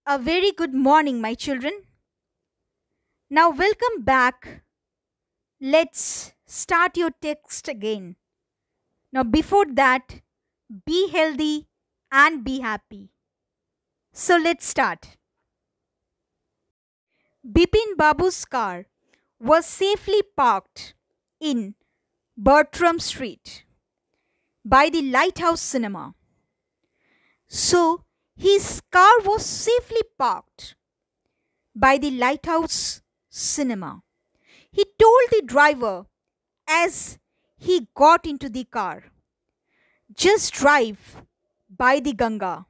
A very good morning, my children. Now, welcome back. Let's start your text again. Now, before that, be healthy and be happy. So, let's start. Bepin Babu's car was safely parked in Bertram Street by the Lighthouse Cinema. So, his car was safely parked by the Lighthouse Cinema. He told the driver as he got into the car, "Just drive by the Ganga.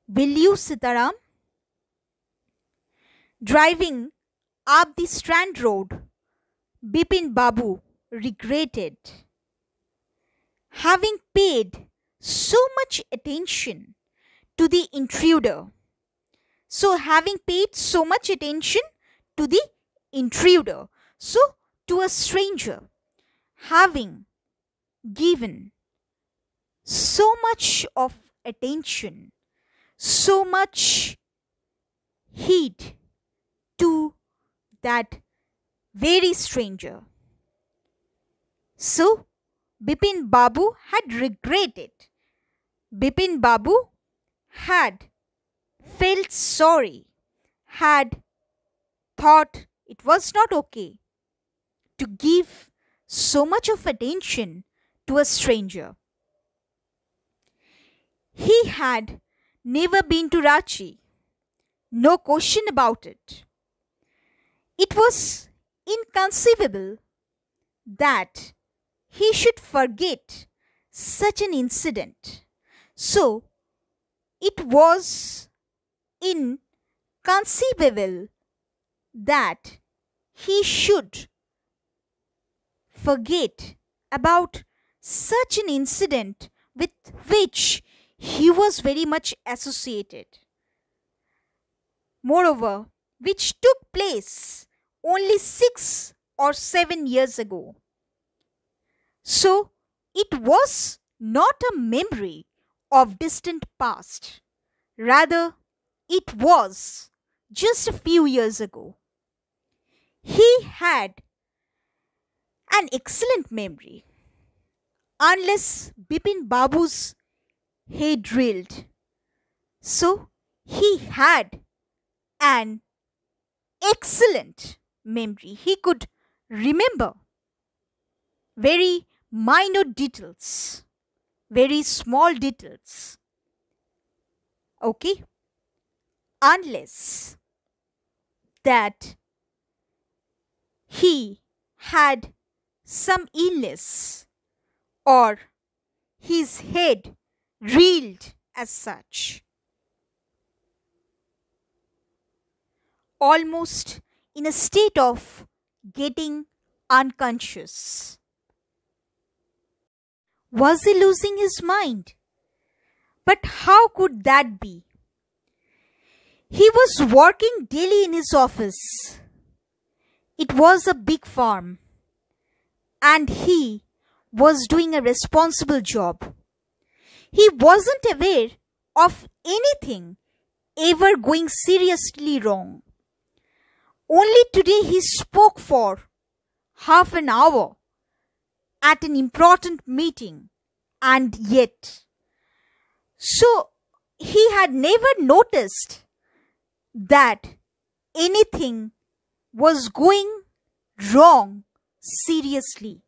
Will you, Sitaram?" Driving up the Strand Road, Bepin Babu regretted having paid so much attention to the intruder. So, having paid so much attention to the intruder, so to a stranger, having given so much of attention, so much heed to that very stranger. So, Bepin Babu had regretted. Bepin Babu had felt sorry, had thought it was not okay to give so much of attention to a stranger. He had never been to Ranchi, no question about it. It was inconceivable that he should forget such an incident. So, it was inconceivable that he should forget about such an incident with which he was very much associated. Moreover, which took place only 6 or 7 years ago. So, it was not a memory of distant past. Rather, it was just a few years ago. He had an excellent memory, unless Bepin Babu's head drilled. So, he had an excellent memory. He could remember very minute details, very small details. Okay? Unless that he had some illness or his head reeled as such. Almost in a state of getting unconscious. Was he losing his mind? But how could that be? He was working daily in his office. It was a big farm, and he was doing a responsible job. He wasn't aware of anything ever going seriously wrong. Only today he spoke for half an hour at an important meeting, and yet. So he had never noticed that anything was going wrong seriously.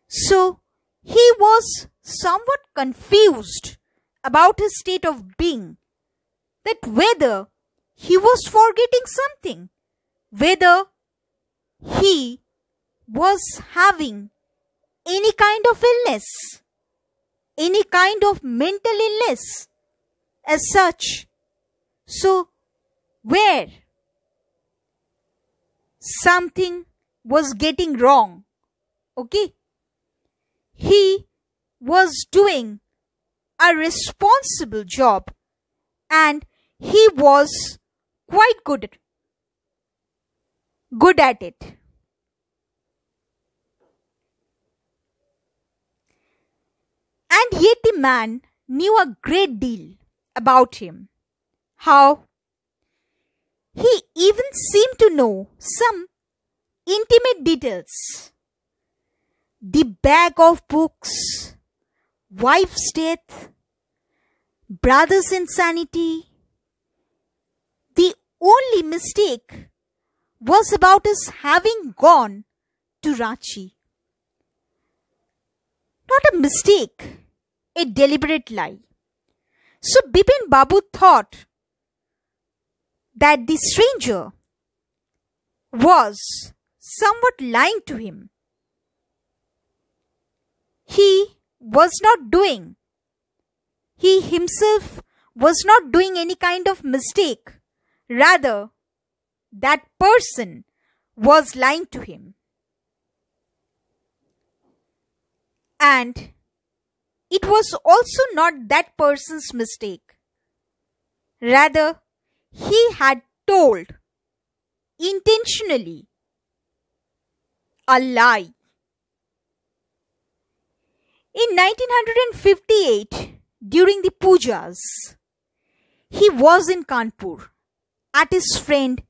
So he was somewhat confused about his state of being, that whether he was forgetting something, whether he was having any kind of illness, any kind of mental illness as such. So, where something was getting wrong, okay? He was doing a responsible job and he was quite good at it. And yet the man knew a great deal about him. how he even seemed to know some intimate details. The bag of books, wife's death, brother's insanity. The only mistake was about his having gone to Ranchi. Not a mistake, a deliberate lie. So Bepin Babu thought that the stranger was somewhat lying to him. He himself was not doing any kind of mistake. Rather, that person was lying to him. And it was also not that person's mistake. Rather, he had told intentionally a lie. In 1958, during the pujas, he was in Kanpur at his friend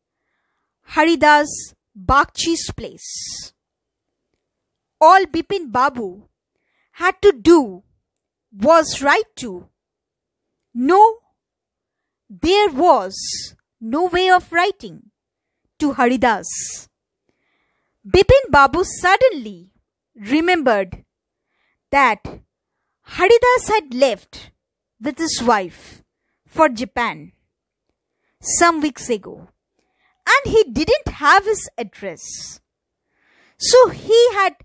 Haridas Bagchi's place. All Bepin Babu had to do was write to. No, there was no way of writing to Haridas. Bepin Babu suddenly remembered that Haridas had left with his wife for Japan some weeks ago, and he didn't have his address. So he had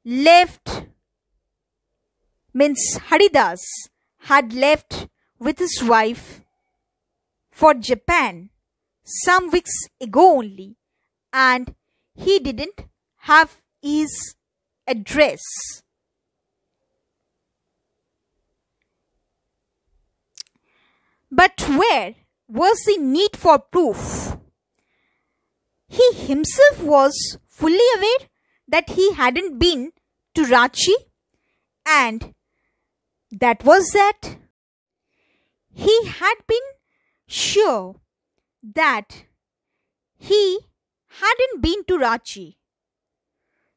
left, Haridas had left with his wife for Japan some weeks ago only, and he didn't have his address. But where was the need for proof? He himself was fully aware that he hadn't been to Ranchi, and that was that. He had been sure that he hadn't been to Ranchi.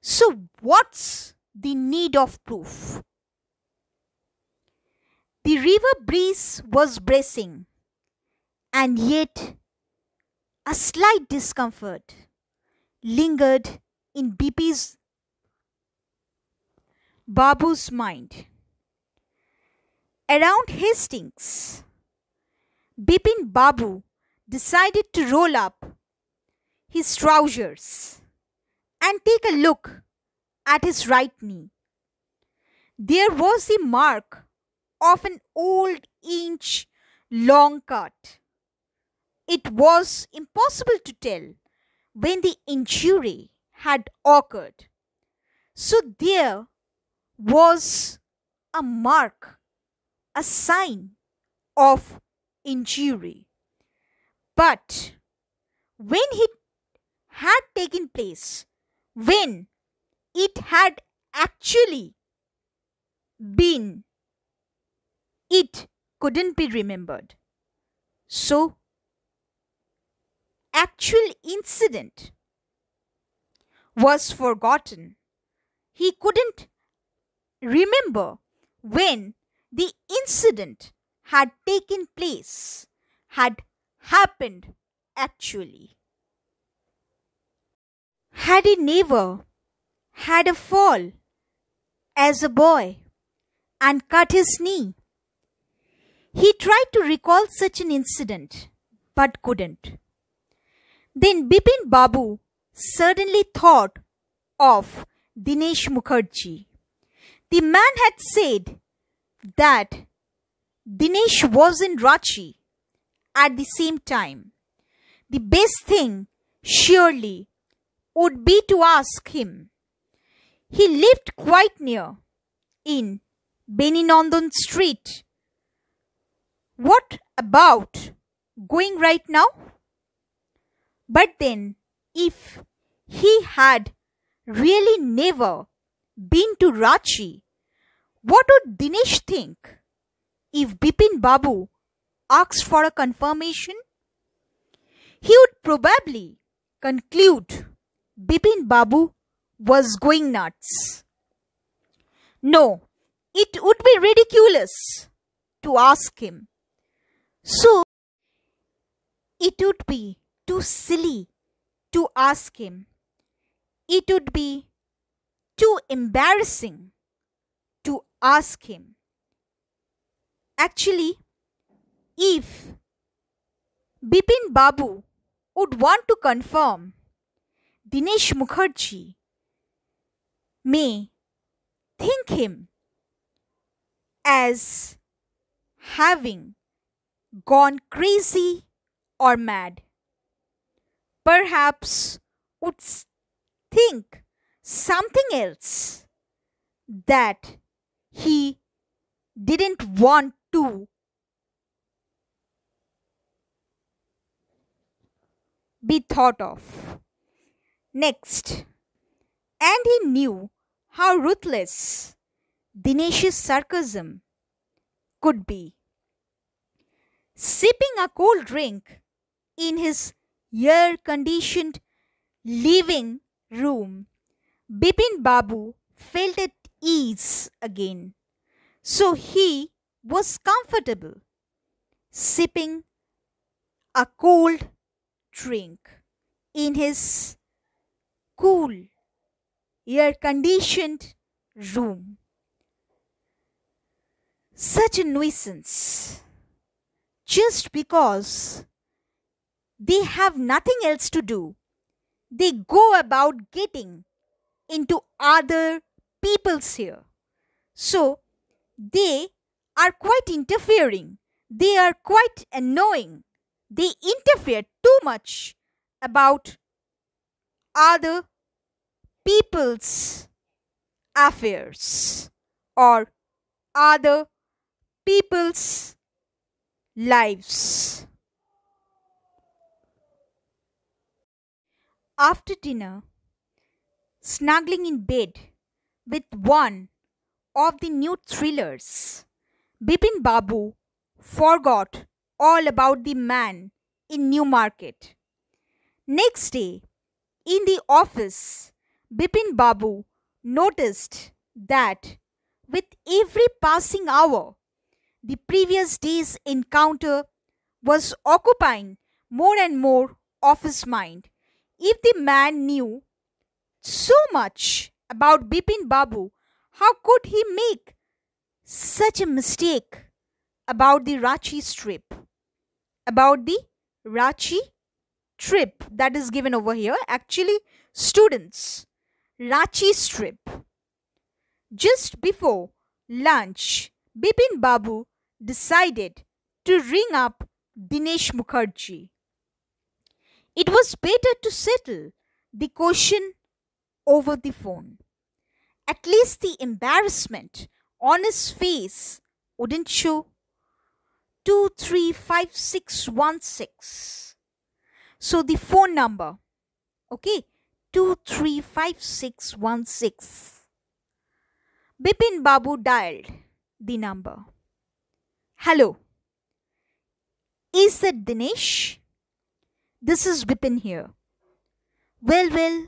So what's the need of proof? The river breeze was bracing, and yet a slight discomfort lingered in Bepin Babu's mind. Around Hastings, Bepin Babu decided to roll up his trousers and take a look at his right knee. There was the mark of an old inch-long cut. It was impossible to tell when the injury had occurred. So there was a mark, a sign of injury. But when it had taken place, when it had actually been, it couldn't be remembered. So, actual incident was forgotten. He couldn't remember when the incident had taken place, had happened actually. Had he never had a fall as a boy and cut his knee? He tried to recall such an incident, but couldn't. Then Bepin Babu suddenly thought of Dinesh Mukherjee. The man had said that Dinesh was in Ranchi at the same time. The best thing, surely, would be to ask him. He lived quite near, in Beninondan Street. What about going right now? But then, if he had really never been to Ranchi, what would Dinesh think if Bepin Babu asked for a confirmation, he would probably conclude Bipin Babu was going nuts. No, it would be ridiculous to ask him. So, it would be too silly to ask him. It would be too embarrassing to ask him. Actually, if Bipin Babu would want to confirm, Dinesh Mukherjee may think him as having gone crazy or mad. Perhaps would think something else that he didn't want to be thought of. Next, and he knew how ruthless Dinesh's sarcasm could be. Sipping a cold drink in his air-conditioned living room, Bipin Babu felt at ease again. So he was comfortable sipping a cold drink in his cool, air-conditioned room. Such a nuisance. Just because they have nothing else to do, they go about getting into other people's hair. So they are quite interfering. They are quite annoying. They interfere too much about other people's affairs or other people's lives. After dinner, snuggling in bed with one of the new thrillers, Bipin Babu forgot all about the man in Newmarket. Next day, in the office, Bipin Babu noticed that with every passing hour, the previous day's encounter was occupying more and more of his mind. If the man knew so much about Bipin Babu, how could he make such a mistake about the Ranchi trip? About the Ranchi trip that is given over here. Actually, students, Ranchi trip. Just before lunch, Bipin Babu decided to ring up Dinesh Mukherjee. It was better to settle the question over the phone. At least the embarrassment on his face wouldn't show. 235616. So the phone number, okay, 235616. Bipin Babu dialed the number. Hello, is that Dinesh? This is Bipin here. Well,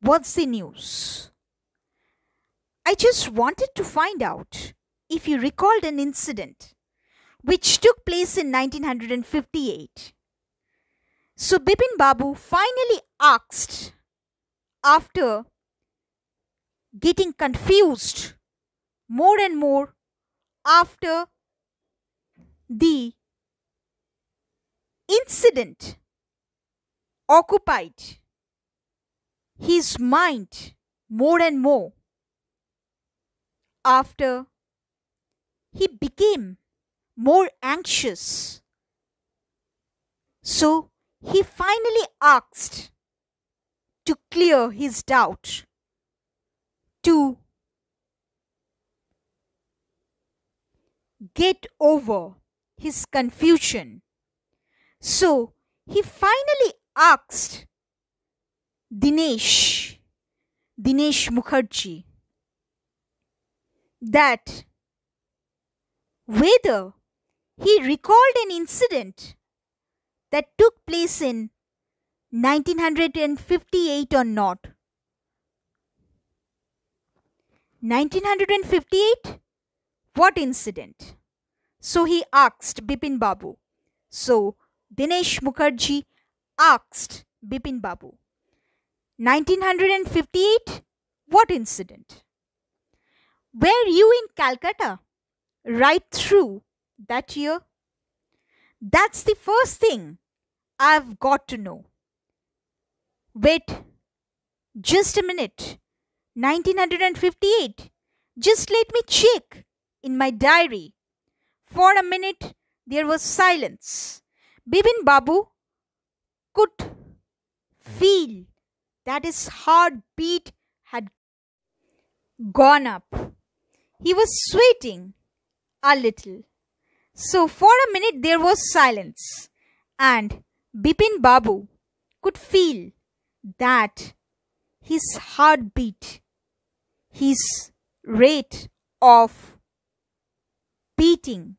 what's the news? I just wanted to find out if you recalled an incident which took place in 1958. So Bipin Babu finally asked, after getting confused more and more after the incident occupied his mind more and more, after he became more anxious. So he finally asked to clear his doubt, to get over his confusion. So he finally asked Dinesh Mukherjee that whether he recalled an incident that took place in 1958 or not. 1958? What incident? So he asked Bipin Babu. So Dinesh Mukherjee asked Bipin Babu. 1958? What incident? Were you in Calcutta right through that year? That's the first thing I've got to know. Wait, just a minute. 1958. Just let me check in my diary. For a minute, there was silence. Bipin Babu could feel that his heartbeat had gone up. He was sweating a little. So for a minute there was silence, and Bipin Babu could feel that his heartbeat, his rate of beating,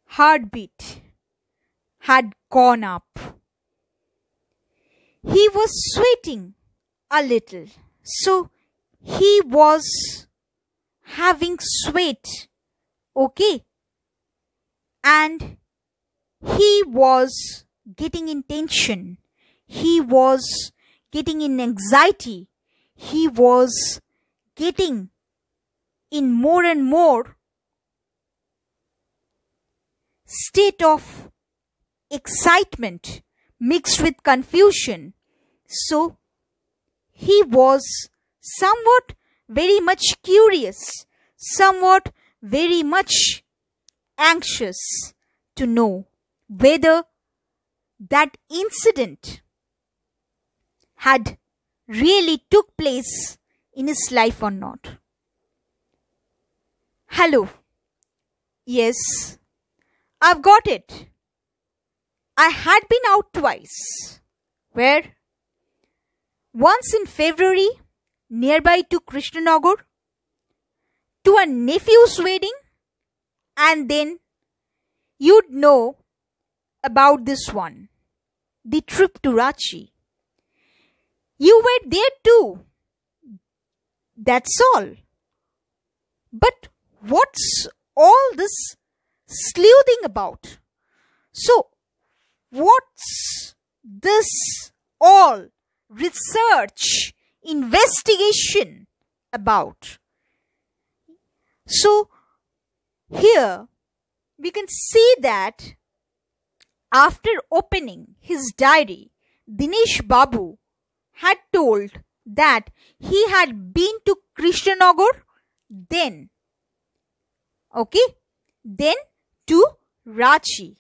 heartbeat had gone up. He was sweating a little, so he was having sweat, okay, and he was getting in tension, he was getting in anxiety, he was getting in more and more state of excitement mixed with confusion. So he was somewhat very much curious, somewhat very much anxious to know whether that incident had really took place in his life or not. Hello. Yes, I've got it. I had been out twice. Where? Once in February, nearby to Krishnanagar, to a nephew's wedding, and then you'd know about this one, the trip to Ranchi. You were there too. That's all. But what's all this sleuthing about? So, what's this all research, investigation about? So, here we can see that after opening his diary, Dinesh Babu had told that he had been to Krishnanagar, then to Ranchi.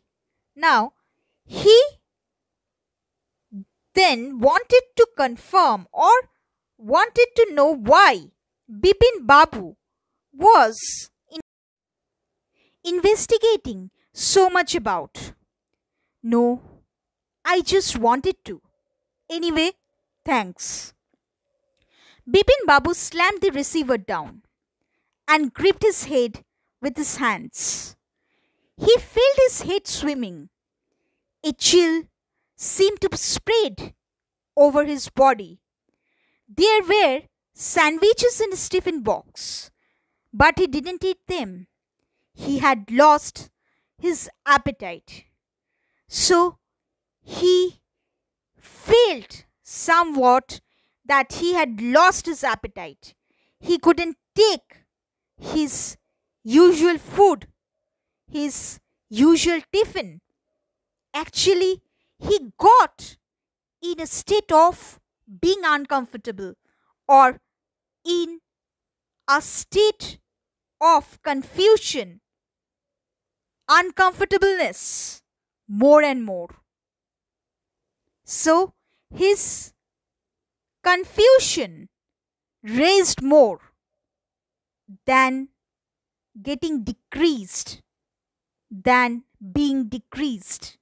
Now, he then wanted to confirm or wanted to know why Bipin Babu was investigating so much about. No, I just wanted to. Anyway, thanks. Bipin Babu slammed the receiver down and gripped his head with his hands. He felt his head swimming. A chill seemed to spread over his body. There were sandwiches in his tiffin box, but he didn't eat them. He had lost his appetite. So he felt somewhat that he had lost his appetite. He couldn't take his usual food, his usual tiffin. Actually, he got in a state of being uncomfortable or in a state of confusion, uncomfortableness more and more. So his confusion raised more than getting decreased, than being decreased.